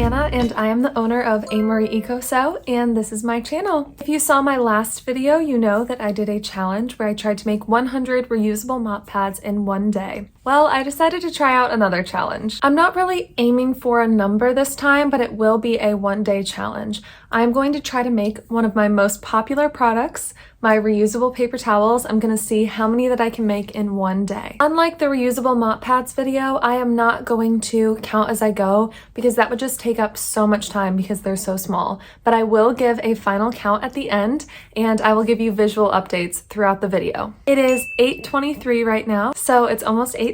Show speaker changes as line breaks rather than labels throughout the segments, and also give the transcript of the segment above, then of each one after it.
Anna and I am the owner of AMarieEcoSew and this is my channel. If you saw my last video, you know that I did a challenge where I tried to make 100 reusable mop pads in one day. Well, I decided to try out another challenge. I'm not really aiming for a number this time, but it will be a one-day challenge. I'm going to try to make one of my most popular products, my reusable paper towels. I'm going to see how many that I can make in one day. Unlike the reusable mop pads video, I am not going to count as I go because that would just take up so much time because they're so small. But I will give a final count at the end and I will give you visual updates throughout the video. It is 8:23 right now, so it's almost 8:30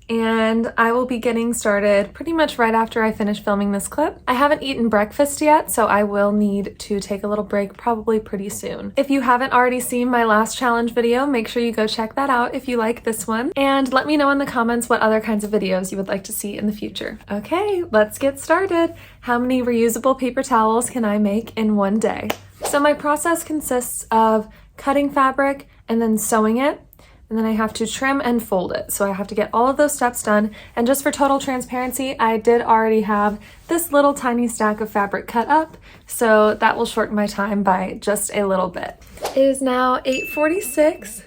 and I will be getting started pretty much right after I finish filming this clip. I haven't eaten breakfast yet, so I will need to take a little break probably pretty soon. If you haven't already seen my last challenge video, make sure you go check that out if you like this one, and let me know in the comments what other kinds of videos you would like to see in the future. Okay, let's get started. How many reusable paper towels can I make in one day? So my process consists of cutting fabric and then sewing it, and then I have to trim and fold it. So I have to get all of those steps done. And just for total transparency, I did already have this little tiny stack of fabric cut up, so that will shorten my time by just a little bit. It is now 8:46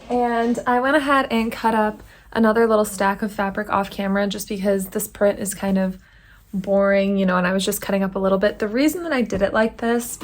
and I went ahead and cut up another little stack of fabric off camera just because this print is kind of boring, and I was just cutting up a little bit. The reason that I did it like this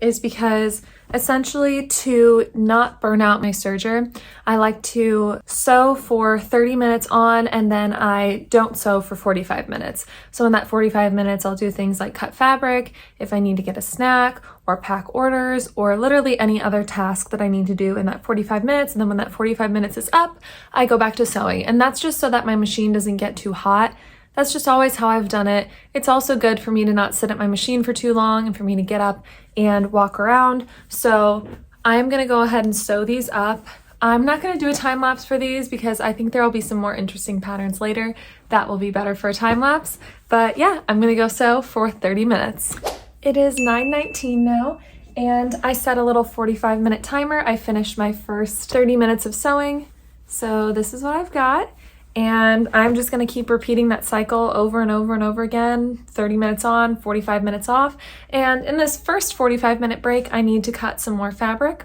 is because essentially to not burn out my serger, I like to sew for 30 minutes on and then I don't sew for 45 minutes. So in that 45 minutes, I'll do things like cut fabric, if I need to get a snack or pack orders or literally any other task that I need to do in that 45 minutes. And then when that 45 minutes is up, I go back to sewing. And that's just so that my machine doesn't get too hot. That's just always how I've done it. It's also good for me to not sit at my machine for too long and for me to get up and walk around. So I'm gonna go ahead and sew these up. I'm not gonna do a time lapse for these because I think there will be some more interesting patterns later that will be better for a time lapse. But yeah, I'm gonna go sew for 30 minutes. It is 9:19 now and I set a little 45-minute timer. I finished my first 30 minutes of sewing. So this is what I've got. And I'm just going to keep repeating that cycle over and over and over again, 30 minutes on, 45 minutes off. And in this first 45-minute break, I need to cut some more fabric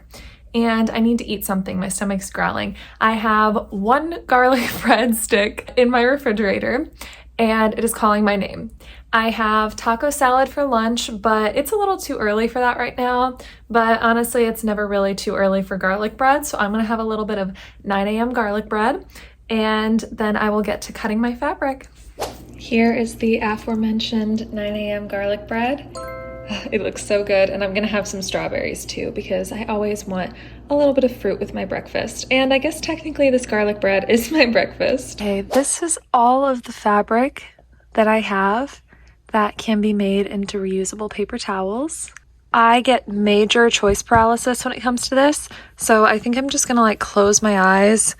and I need to eat something. My stomach's growling. I have one garlic bread stick in my refrigerator and it is calling my name. I have taco salad for lunch, but it's a little too early for that right now. But honestly, it's never really too early for garlic bread. So I'm going to have a little bit of 9 a.m. garlic bread. And then I will get to cutting my fabric. Here is the aforementioned 9 a.m. garlic bread. It looks so good, and I'm gonna have some strawberries too because I always want a little bit of fruit with my breakfast. And I guess technically this garlic bread is my breakfast. Okay, this is all of the fabric that I have that can be made into reusable paper towels. I get major choice paralysis when it comes to this, so I think I'm just gonna like close my eyes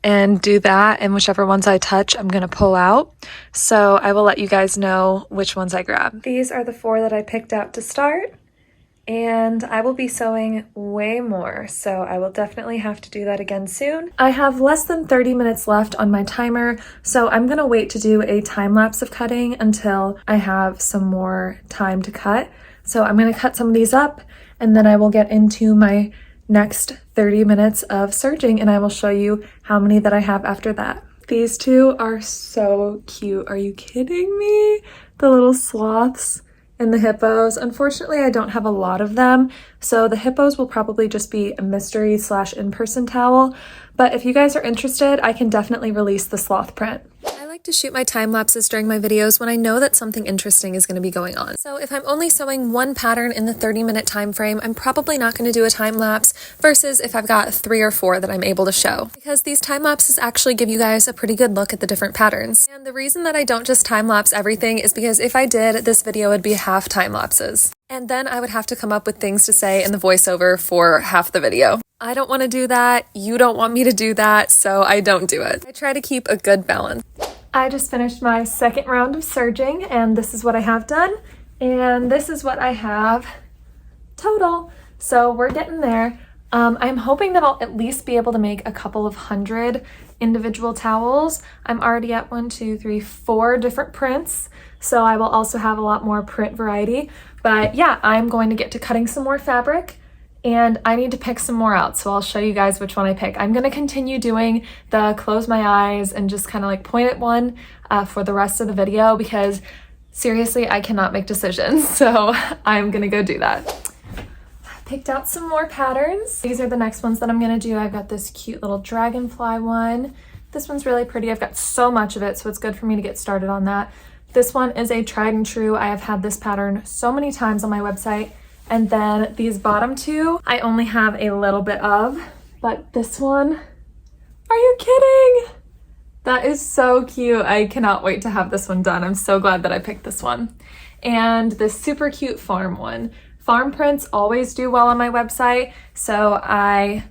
and do that, and whichever ones I touch, I'm gonna pull out. So I will let you guys know which ones I grab. These are the 4 that I picked out to start, and I will be sewing way more, so I will definitely have to do that again soon. I have less than 30 minutes left on my timer, so I'm gonna wait to do a time lapse of cutting until I have some more time to cut. So I'm gonna cut some of these up, and then I will get into my next 30 minutes of serging and I will show you how many that I have after that. These two are so cute. Are you kidding me? The little sloths and the hippos. Unfortunately, I don't have a lot of them, so the hippos will probably just be a mystery / in-person towel, but if you guys are interested, I can definitely release the sloth print. I like to shoot my time lapses during my videos when I know that something interesting is going to be going on. So if I'm only sewing one pattern in the 30-minute time frame, I'm probably not going to do a time lapse versus if I've got 3 or 4 that I'm able to show, because these time lapses actually give you guys a pretty good look at the different patterns. And the reason that I don't just time lapse everything is because if I did, this video would be half time lapses. And then I would have to come up with things to say in the voiceover for half the video. I don't want to do that. You don't want me to do that, so I don't do it. I try to keep a good balance. I just finished my second round of serging, and this is what I have done, and this is what I have total. So we're getting there. I'm hoping that I'll at least be able to make a couple of hundred individual towels. I'm already at 4 different prints, so I will also have a lot more print variety. But yeah, I'm going to get to cutting some more fabric, and I need to pick some more out, so I'll show you guys which one I pick. I'm going to continue doing the close my eyes and just kind of like point at one for the rest of the video, because seriously, I cannot make decisions, so I'm going to go do that. Picked out some more patterns. These are the next ones that I'm going to do. I've got this cute little dragonfly one. This one's really pretty. I've got so much of it, so it's good for me to get started on that. This one is a tried and true. I have had this pattern so many times on my website. And then these bottom two, I only have a little bit of, but this one, are you kidding? That is so cute. I cannot wait to have this one done. I'm so glad that I picked this one. And this super cute farm one. Farm prints always do well on my website, so I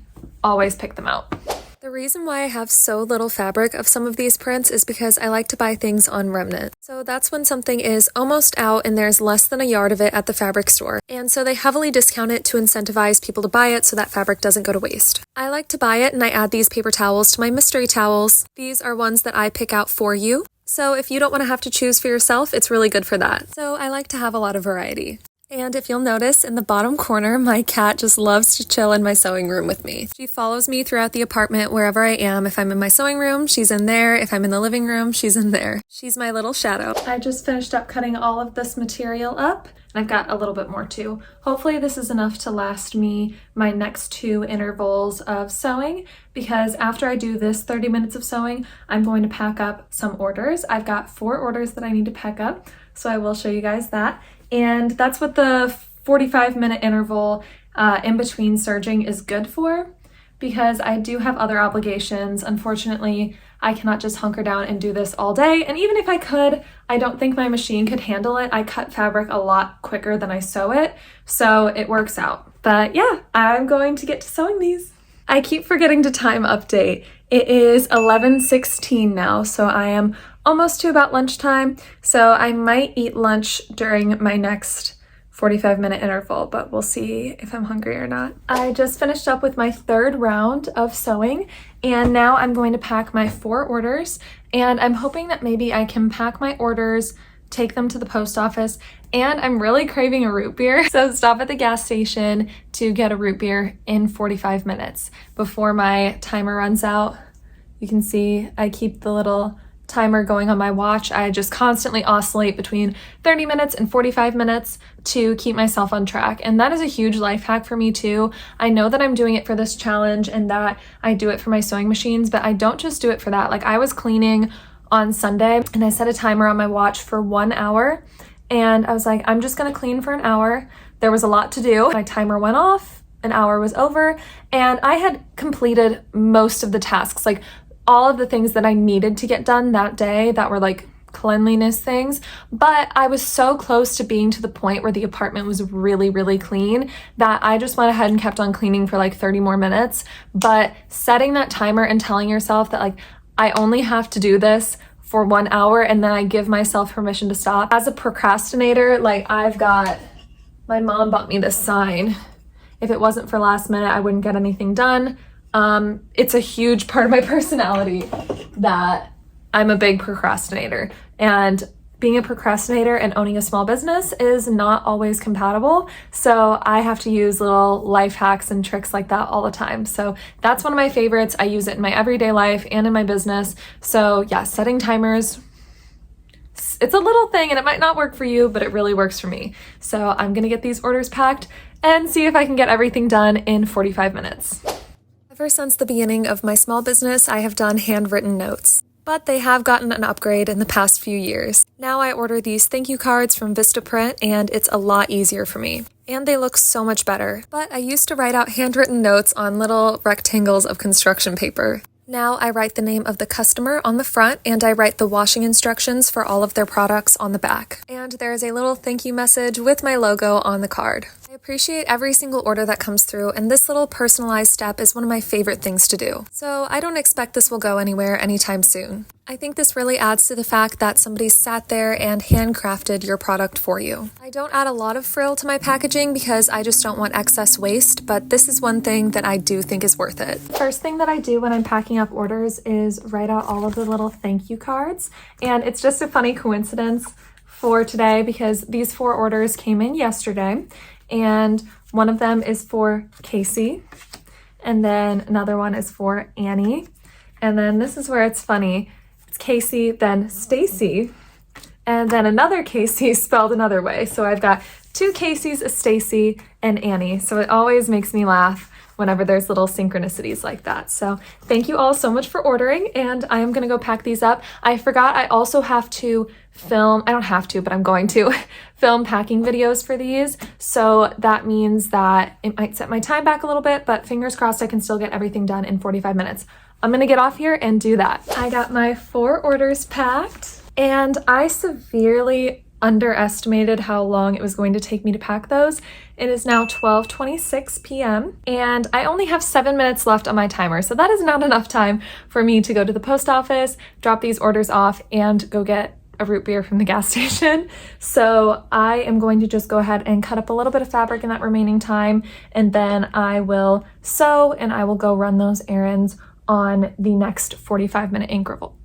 always pick them out. The reason why I have so little fabric of some of these prints is because I like to buy things on remnant. So that's when something is almost out and there's less than a yard of it at the fabric store. And so they heavily discount it to incentivize people to buy it so that fabric doesn't go to waste. I like to buy it and I add these paper towels to my mystery towels. These are ones that I pick out for you. So if you don't want to have to choose for yourself, it's really good for that. So I like to have a lot of variety. And if you'll notice, in the bottom corner, my cat just loves to chill in my sewing room with me. She follows me throughout the apartment wherever I am. If I'm in my sewing room, she's in there. If I'm in the living room, she's in there. She's my little shadow. I just finished up cutting all of this material up, and I've got a little bit more too. Hopefully this is enough to last me my next 2 intervals of sewing, because after I do this 30 minutes of sewing, I'm going to pack up some orders. I've got 4 orders that I need to pack up, so I will show you guys that. And that's what the 45-minute interval in between serging is good for, because I do have other obligations. Unfortunately, I cannot just hunker down and do this all day. And even if I could, I don't think my machine could handle it. I cut fabric a lot quicker than I sew it, so it works out. But yeah, I'm going to get to sewing these. I keep forgetting to time update. It is 11:16 now, so I am almost to about lunchtime, so I might eat lunch during my next 45-minute interval, but we'll see if I'm hungry or not. I just finished up with my 3rd round of sewing, and now I'm going to pack my 4 orders, and I'm hoping that maybe I can pack my orders, take them to the post office, and I'm really craving a root beer, so stop at the gas station to get a root beer in 45 minutes before my timer runs out. You can see I keep the little timer going on my watch. I just constantly oscillate between 30 minutes and 45 minutes to keep myself on track. And that is a huge life hack for me too. I know that I'm doing it for this challenge and that I do it for my sewing machines, but I don't just do it for that. Like, I was cleaning on Sunday and I set a timer on my watch for 1 hour, and I was like, I'm just gonna clean for an hour. There was a lot to do. My timer went off, an hour was over, and I had completed most of the tasks. Like, all of the things that I needed to get done that day that were like cleanliness things, but I was so close to being to the point where the apartment was really, really clean that I just went ahead and kept on cleaning for like 30 more minutes. But setting that timer and telling yourself that like, I only have to do this for 1 hour and then I give myself permission to stop. As a procrastinator, like, my mom bought me this sign. If it wasn't for last minute, I wouldn't get anything done. It's a huge part of my personality that I'm a big procrastinator, and being a procrastinator and owning a small business is not always compatible. So I have to use little life hacks and tricks like that all the time. So that's one of my favorites. I use it in my everyday life and in my business. So yeah, setting timers, it's a little thing and it might not work for you, but it really works for me. So I'm gonna get these orders packed and see if I can get everything done in 45 minutes. Ever since the beginning of my small business, I have done handwritten notes, but they have gotten an upgrade in the past few years. Now I order these thank you cards from Vistaprint, and it's a lot easier for me. And they look so much better. But I used to write out handwritten notes on little rectangles of construction paper. Now I write the name of the customer on the front, and I write the washing instructions for all of their products on the back. And there's a little thank you message with my logo on the card. I appreciate every single order that comes through, and this little personalized step is one of my favorite things to do. So I don't expect this will go anywhere anytime soon. I think this really adds to the fact that somebody sat there and handcrafted your product for you. I don't add a lot of frill to my packaging because I just don't want excess waste, but this is one thing that I do think is worth it. First thing that I do when I'm packing up orders is write out all of the little thank you cards, and it's just a funny coincidence for today because these 4 orders came in yesterday, and one of them is for Casey, and then another one is for Annie, and then this is where it's funny. It's Casey, then Stacy, and then another Casey spelled another way. So I've got 2 Caseys, a Stacy, and Annie. So it always makes me laugh whenever there's little synchronicities like that. So thank you all so much for ordering, and I am gonna go pack these up. I forgot I also have to film, I don't have to, but I'm going to film packing videos for these. So that means that it might set my time back a little bit, but fingers crossed I can still get everything done in 45 minutes. I'm gonna get off here and do that. I got my 4 orders packed, and I severely underestimated how long it was going to take me to pack those. It is now 12:26 p.m. and I only have 7 minutes left on my timer, so that is not enough time for me to go to the post office, drop these orders off, and go get a root beer from the gas station. So I am going to just go ahead and cut up a little bit of fabric in that remaining time, and then I will sew and I will go run those errands on the next 45-minute interval.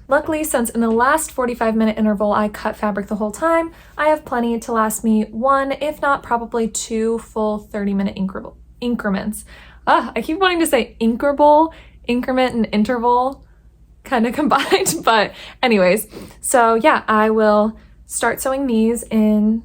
Luckily, since in the last 45-minute interval I cut fabric the whole time, I have plenty to last me 1, if not probably 2 full 30-minute increments. I keep wanting to say increment and interval kind of combined, but anyways, so yeah, I will start sewing these in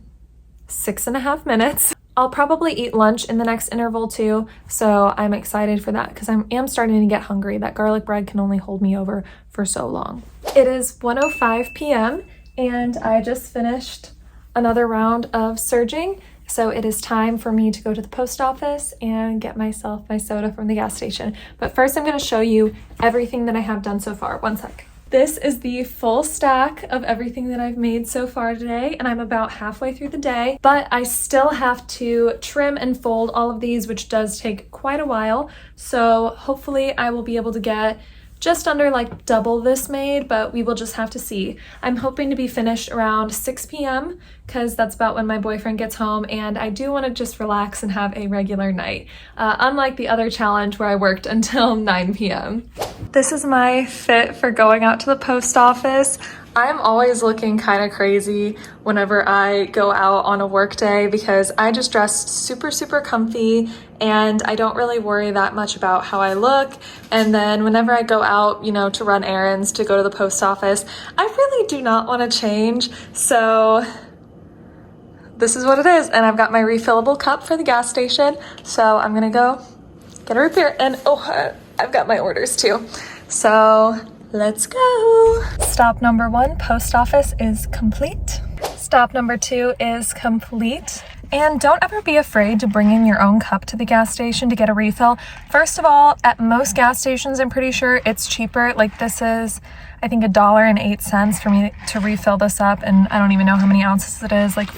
6.5 minutes. I'll probably eat lunch in the next interval too, so I'm excited for that because I am starting to get hungry. That garlic bread can only hold me over for so long. It is 1:05 p.m. and I just finished another round of serging, so it is time for me to go to the post office and get myself my soda from the gas station. But first I'm going to show you everything that I have done so far. One sec. This is the full stack of everything that I've made so far today, and I'm about halfway through the day, but I still have to trim and fold all of these, which does take quite a while. So hopefully I will be able to get just under like double this made, but we will just have to see. I'm hoping to be finished around 6 p.m. because that's about when my boyfriend gets home, and I do want to just relax and have a regular night, unlike the other challenge where I worked until 9 p.m. This is my fit for going out to the post office. I'm always looking kind of crazy whenever I go out on a work day because I just dress super comfy and I don't really worry that much about how I look. And then whenever I go out, you know, to run errands, to go to the post office, I really do not want to change. So this is what it is. And I've got my refillable cup for the gas station. So I'm gonna go get a root beer, and I've got my orders too. So let's go. Stop number 1, post office, is complete. Stop number 2 is complete. And don't ever be afraid to bring in your own cup to the gas station to get a refill. First of all, at most gas stations, I'm pretty sure it's cheaper. Like this is, I think, $1.08 for me to refill this up. And I don't even know how many ounces it is, like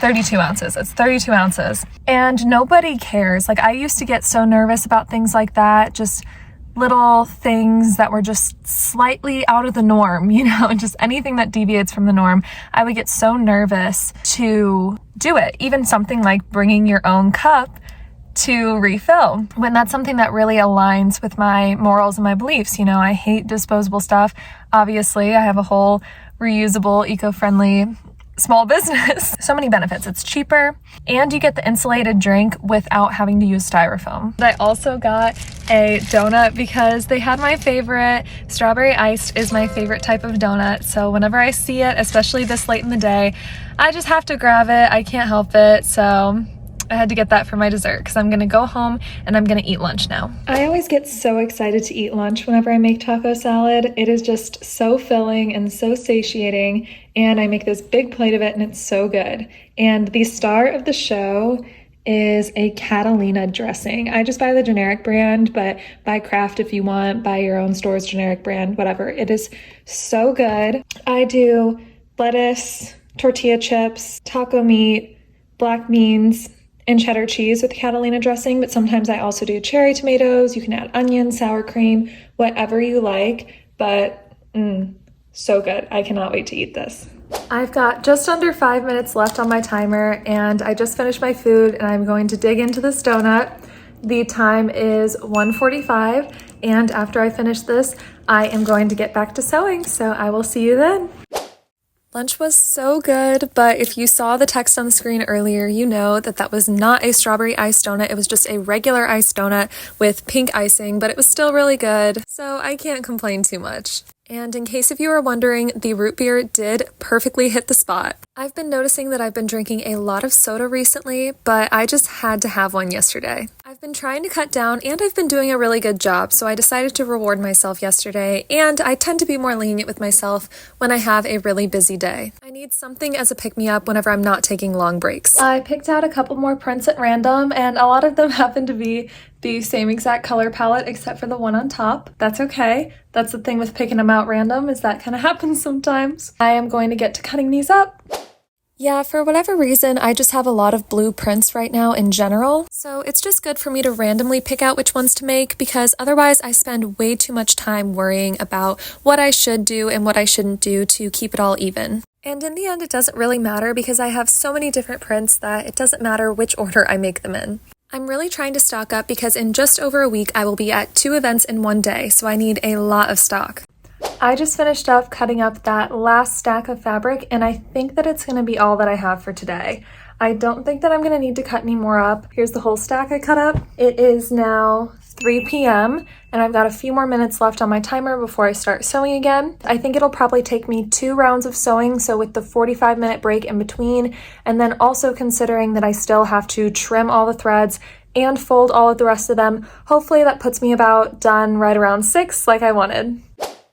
32 ounces. It's 32 ounces. And nobody cares. Like I used to get so nervous about things like that, just little things that were just slightly out of the norm, you know, just anything that deviates from the norm. I would get so nervous to do it. Even something like bringing your own cup to refill, when that's something that really aligns with my morals and my beliefs. You know, I hate disposable stuff. Obviously, I have a whole reusable, eco-friendly small business. So many benefits. It's cheaper and you get the insulated drink without having to use styrofoam. I also got a donut because they had my favorite. Strawberry iced is my favorite type of donut. So whenever I see it, especially this late in the day, I just have to grab it. I can't help it. So I had to get that for my dessert because I'm gonna go home and I'm gonna eat lunch now. I always get so excited to eat lunch whenever I make taco salad. It is just so filling and so satiating, and I make this big plate of it and it's so good. And the star of the show is a Catalina dressing. I just buy the generic brand, but buy Kraft if you want, buy your own store's generic brand, whatever. It is so good. I do lettuce, tortilla chips, taco meat, black beans and cheddar cheese with Catalina dressing, but sometimes I also do cherry tomatoes. You can add onions, sour cream, whatever you like, but so good. I cannot wait to eat this. I've got just under 5 minutes left on my timer, and I just finished my food and I'm going to dig into this donut. The time is 1:45, and after I finish this, I am going to get back to sewing, so I will see you then. Lunch was so good, but if you saw the text on the screen earlier, you know that that was not a strawberry iced donut. It was just a regular iced donut with pink icing, but it was still really good, so I can't complain too much. And in case if you were wondering, the root beer did perfectly hit the spot. I've been noticing that I've been drinking a lot of soda recently, but I just had to have one yesterday. I've been trying to cut down and I've been doing a really good job, so I decided to reward myself yesterday, and I tend to be more lenient with myself when I have a really busy day. I need something as a pick-me-up whenever I'm not taking long breaks. I picked out a couple more prints at random, and a lot of them happen to be the same exact color palette except for the one on top. That's okay. That's the thing with picking them out random, is that kind of happens sometimes. I am going to get to cutting these up. Yeah, for whatever reason, I just have a lot of blue prints right now in general, so it's just good for me to randomly pick out which ones to make, because otherwise I spend way too much time worrying about what I should do and what I shouldn't do to keep it all even. And in the end, it doesn't really matter because I have so many different prints that it doesn't matter which order I make them in. I'm really trying to stock up because in just over a week, I will be at 2 events in one day, so I need a lot of stock. I just finished up cutting up that last stack of fabric, and I think that it's going to be all that I have for today. I don't think that I'm going to need to cut any more up. Here's the whole stack I cut up. It is now 3 p.m. and I've got a few more minutes left on my timer before I start sewing again. I think it'll probably take me 2 rounds of sewing, so with the 45-minute break in between, and then also considering that I still have to trim all the threads and fold all of the rest of them, hopefully that puts me about done right around 6 like I wanted.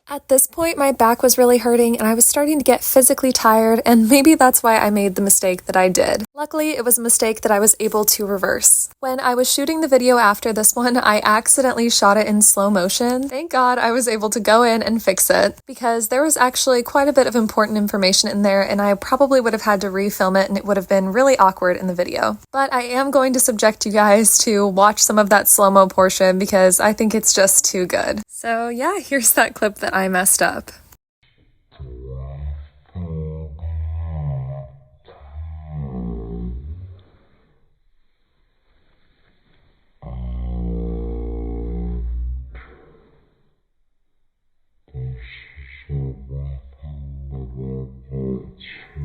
At this point, my back was really hurting and I was starting to get physically tired, and maybe that's why I made the mistake that I did. Luckily, it was a mistake that I was able to reverse. When I was shooting the video after this one, I accidentally shot it in slow motion. Thank God I was able to go in and fix it, because there was actually quite a bit of important information in there and I probably would have had to refilm it and it would have been really awkward in the video. But I am going to subject you guys to watch some of that slow-mo portion because I think it's just too good. So yeah, here's that clip that I messed up.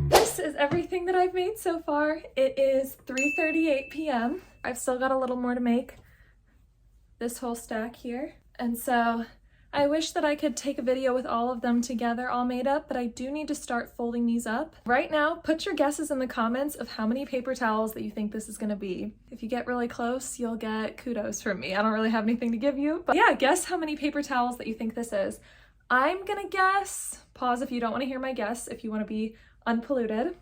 This is everything that I've made so far. It is 3:38 p.m. I've still got a little more to make. This whole stack here. And so I wish that I could take a video with all of them together all made up, but I do need to start folding these up. Right now, put your guesses in the comments of how many paper towels that you think this is gonna be. If you get really close, you'll get kudos from me. I don't really have anything to give you, but yeah, guess how many paper towels that you think this is. I'm gonna guess, pause if you don't wanna hear my guess, if you wanna be unpolluted.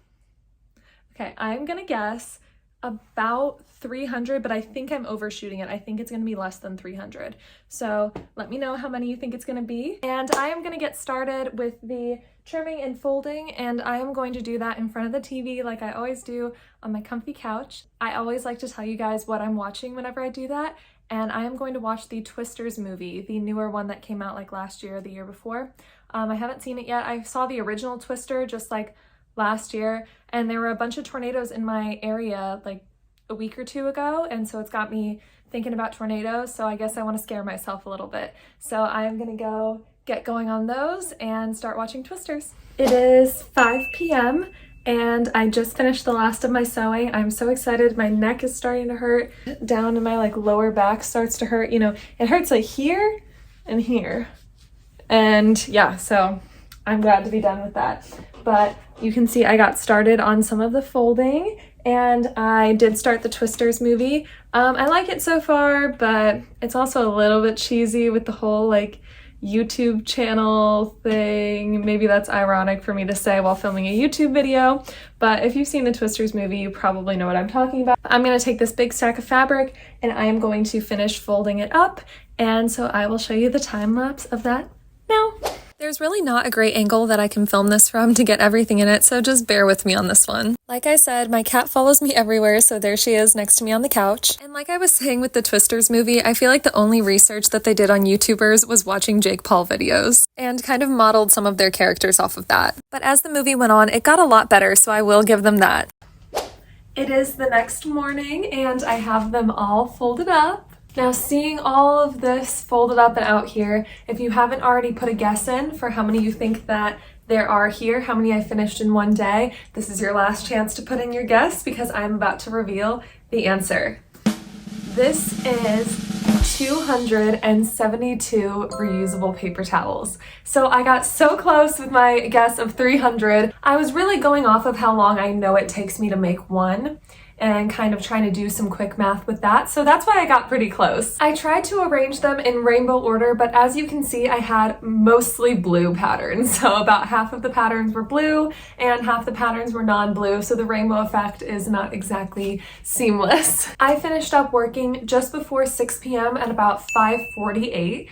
Okay, I'm gonna guess about 300, but I think I'm overshooting it. I think it's gonna be less than 300. So let me know how many you think it's gonna be. And I am gonna get started with the trimming and folding, and I am going to do that in front of the TV like I always do on my comfy couch. I always like to tell you guys what I'm watching whenever I do that, and I am going to watch the Twisters movie, the newer one that came out like last year or the year before. I haven't seen it yet. I saw the original Twister just like last year, and there were a bunch of tornadoes in my area like a week or 2 ago, and so it's got me thinking about tornadoes, so I guess I want to scare myself a little bit. So I'm gonna go get going on those and start watching Twisters. It is 5 p.m. and I just finished the last of my sewing. I'm so excited. My neck is starting to hurt. Down in my like lower back starts to hurt. You know, it hurts like here and here. And yeah, so I'm glad to be done with that. But you can see I got started on some of the folding, and I did start the Twisters movie. I like it so far, but it's also a little bit cheesy with the whole like YouTube channel thing. Maybe that's ironic for me to say while filming a YouTube video, but if you've seen the Twisters movie, you probably know what I'm talking about. I'm gonna take this big stack of fabric and I am going to finish folding it up, and so I will show you the time lapse of that now. There's really not a great angle that I can film this from to get everything in it, so just bear with me on this one. Like I said, my cat follows me everywhere, so there she is next to me on the couch. And like I was saying with the Twisters movie, I feel like the only research that they did on YouTubers was watching Jake Paul videos, and kind of modeled some of their characters off of that. But as the movie went on, it got a lot better, so I will give them that. It is the next morning, and I have them all folded up. Now, seeing all of this folded up and out here, if you haven't already put a guess in for how many you think that there are here, how many I finished in one day, this is your last chance to put in your guess because I'm about to reveal the answer. This is 272 reusable paper towels. So I got so close with my guess of 300. I was really going off of how long I know it takes me to make one, and kind of trying to do some quick math with that. So that's why I got pretty close. I tried to arrange them in rainbow order, but as you can see, I had mostly blue patterns. So about half of the patterns were blue and half the patterns were non-blue. So the rainbow effect is not exactly seamless. I finished up working just before 6 p.m. at about 5:48.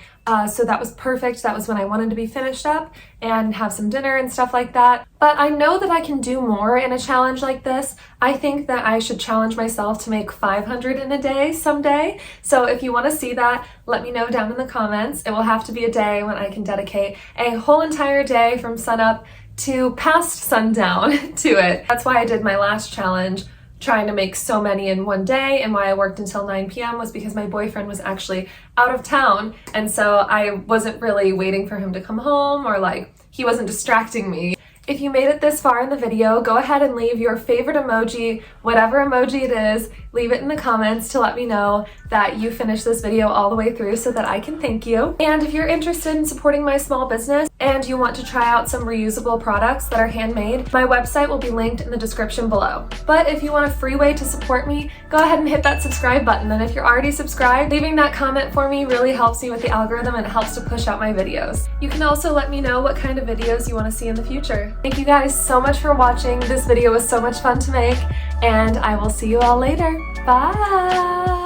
So that was perfect. That was when I wanted to be finished up and have some dinner and stuff like that. But I know that I can do more in a challenge like this. I think that I should challenge myself to make 500 in a day someday. So if you want to see that, let me know down in the comments. It will have to be a day when I can dedicate a whole entire day from sunup to past sundown to it. That's why I did my last challenge, trying to make so many in one day, and why I worked until 9 p.m. was because my boyfriend was actually out of town, and so I wasn't really waiting for him to come home, or like he wasn't distracting me. If you made it this far in the video, go ahead and leave your favorite emoji, whatever emoji it is, leave it in the comments to let me know that you finished this video all the way through so that I can thank you. And if you're interested in supporting my small business and you want to try out some reusable products that are handmade, my website will be linked in the description below. But if you want a free way to support me, go ahead and hit that subscribe button. And if you're already subscribed, leaving that comment for me really helps me with the algorithm and it helps to push out my videos. You can also let me know what kind of videos you want to see in the future. Thank you guys so much for watching. This video was so much fun to make, and I will see you all later. Bye!